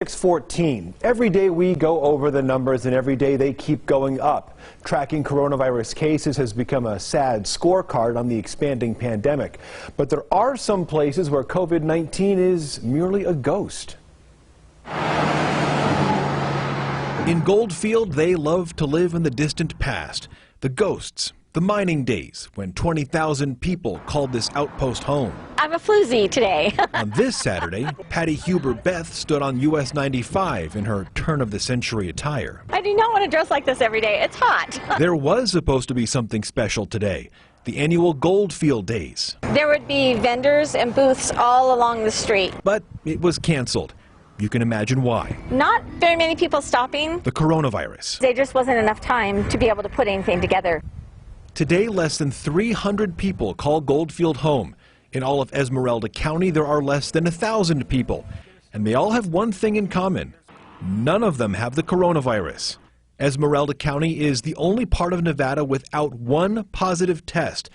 614. Every day we go over the numbers, and every day they keep going up. Tracking coronavirus cases has become a sad scorecard on the expanding pandemic. But there are some places where COVID-19 is merely a ghost. In Goldfield, they love to live in the distant past. The ghosts, the mining days when 20,000 people called this outpost home. I'm a floozy today. On this Saturday, Patty Huber-Beth stood on US 95 in her turn-of-the-century attire. I do not want to dress like this every day. It's hot. There was supposed to be something special today, the annual Goldfield Days. There would be vendors and booths all along the street. But it was canceled. You can imagine why. Not very many people stopping. The coronavirus. There just wasn't enough time to be able to put anything together. Today, less than 300 people call Goldfield home. In all of Esmeralda County, there are less than 1,000 people. And they all have one thing in common. None of them have the coronavirus. Esmeralda County is the only part of Nevada without one positive test.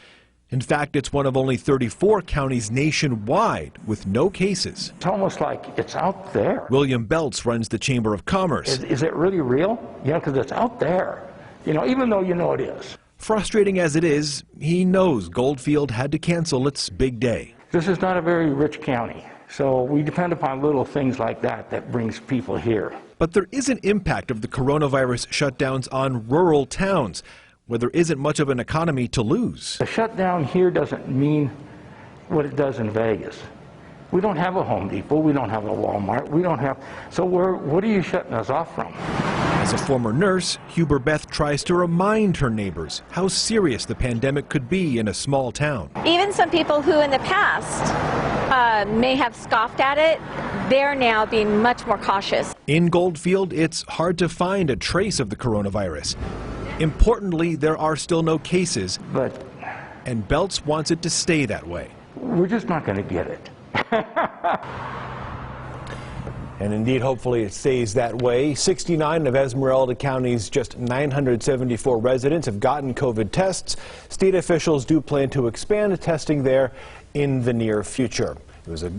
In fact, it's one of only 34 counties nationwide with no cases. It's almost like it's out there. William Belts runs the Chamber of Commerce. Is it really real? Yeah, because it's out there. Even though you know it is. Frustrating as it is, he knows Goldfield had to cancel its big day. This is not a very rich county, so we depend upon little things like that brings people here. But there is an impact of the coronavirus shutdowns on rural towns, where there isn't much of an economy to lose. The shutdown here doesn't mean what it does in Vegas. We don't have a Home Depot, we don't have a Walmart, so what are you shutting us off from? As a former nurse, Huber-Beth tries to remind her neighbors how serious the pandemic could be in a small town. Even some people who in the past may have scoffed at it, they're now being much more cautious. In Goldfield, it's hard to find a trace of the coronavirus. Importantly, there are still no cases, and Belts wants it to stay that way. We're just not going to get it. And indeed, hopefully it stays that way. 69 of Esmeralda County's just 974 residents have gotten COVID tests. State officials do plan to expand testing there in the near future. It was a